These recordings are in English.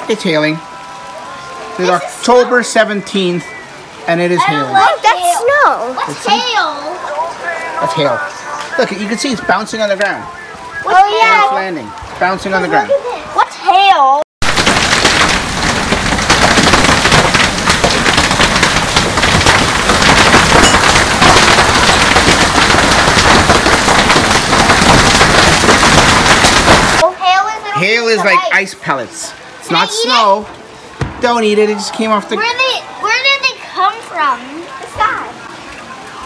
It's hailing. It's October 17th, and it is hailing. What? That's snow. What's hail? That's hail. Look, you can see it's bouncing on the ground. Oh yeah. It's landing. It's bouncing on the ground. What's hail? Hail is like ice pellets. It's not snow. Don't eat it. It just came off the... Where did they come from? The sky.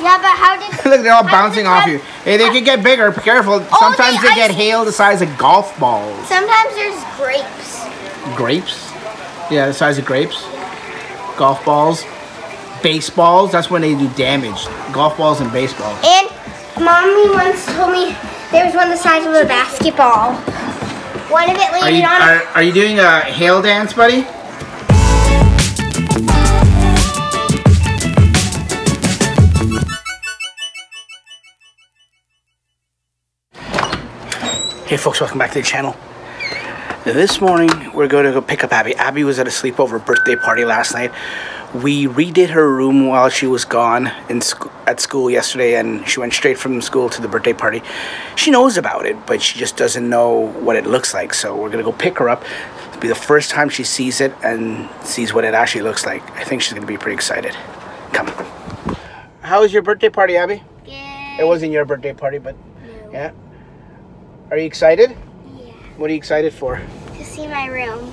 Yeah, but how did... Look, they're all bouncing off you. Hey, they can get bigger. Be careful. Sometimes they get hail the size of golf balls. Sometimes there's grapes. Grapes? Yeah, the size of grapes. Golf balls. Baseballs. That's when they do damage. Golf balls and baseballs. And Mommy once told me there was one the size of a basketball. One of it landed on... Are you doing a hail dance, buddy? Hey folks, welcome back to the channel. This morning we're going to go pick up Abby. Abby was at a sleepover birthday party last night. We redid her room while she was gone at school yesterday, and she went straight from school to the birthday party. She knows about it, but she just doesn't know what it looks like. So we're going to go pick her up. It'll be the first time she sees it and sees what it actually looks like. I think she's going to be pretty excited. Come. How was your birthday party, Abby? Good. It wasn't your birthday party, but No. yeah. Are you excited? Yeah. What are you excited for? To see my room.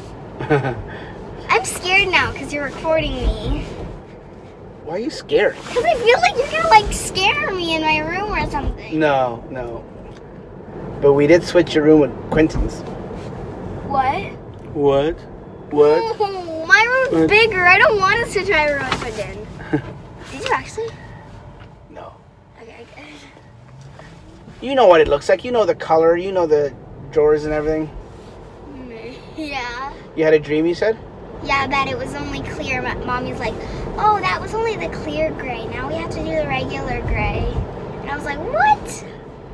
I'm scared now because you're recording me. Why are you scared? Because I feel like you're gonna like scare me in my room or something. No, no. But we did switch your room with Quentin's. What? What? What? Oh, my room's bigger. I don't want to switch my room with Quentin. Did you actually? No. Okay, good. You know what it looks like. You know the color. You know the drawers and everything. Yeah. You had a dream, you said? Yeah, that it was only clear. Mommy's like, oh, that was only the clear gray. Now we have to do the regular gray. And I was like, what?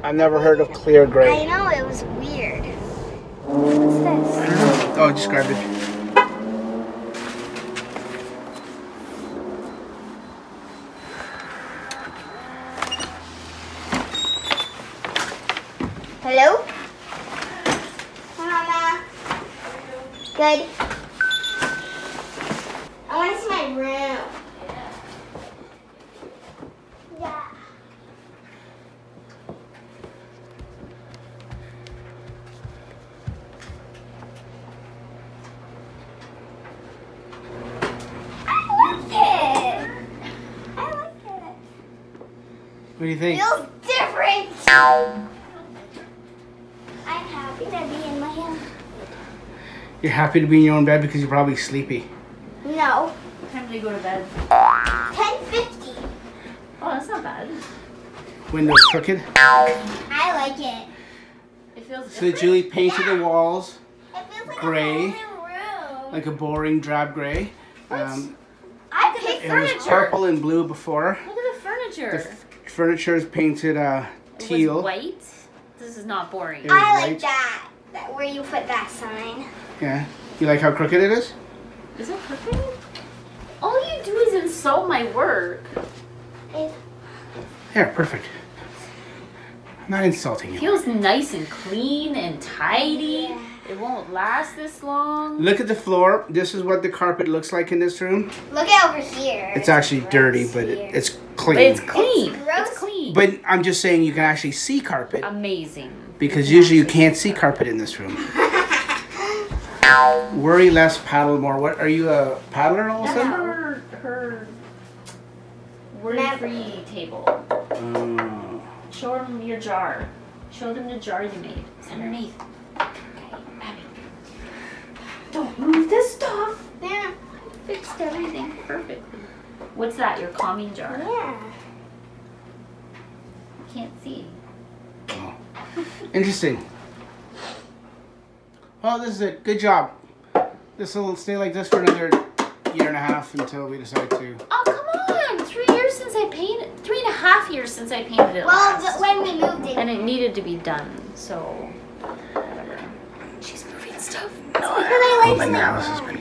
I've never heard of clear gray. I know, it was weird. What's this? Oh, just grabbed it. Hello? Mama. Good. I want to see my room. Yeah. I like it. What do you think? Feels different. I'm happy to be in my room. You're happy to be in your own bed because you're probably sleepy. No. What time do you go to bed? 10:50. Oh, that's not bad. Windows crooked. I like it. It feels So different. Julie painted the walls It feels like Gray. a whole new room. like a boring drab gray. I picked It was Furniture. purple and blue before. Look at the furniture. The furniture is painted It teal. was white. This is not boring. It was I like white. that. That where you put that sign. Yeah. You like how crooked it is? Is it crooked? All you do is insult my work. Yeah, perfect. I'm not insulting It you. feels nice and clean and tidy. It won't last this long. Look at the floor. This is what the carpet looks like in this room. Look at over here. It's actually gross dirty, but here. it's clean. But it's clean. It's gross. It's clean. But I'm just saying you can actually see carpet Amazing. because usually you can't see carpet in this room. Worry less, paddle more. What are you, a paddler all of a That's sudden? her worry-free table. Oh. Show them your jar. Show them the jar you made. It's underneath. Okay, Abby. Don't move this stuff. Yeah. I fixed everything perfectly. What's that? Your calming jar? Yeah. Can't see. Oh. Interesting. Well, this is it. Good job. This will stay like this for another year and a half until we decide to. Oh, come on. 3 years since I painted. 3.5 years since I painted it Well, last. when we moved in. And it needed to be done, so whatever. She's moving stuff. Because I room in the house has been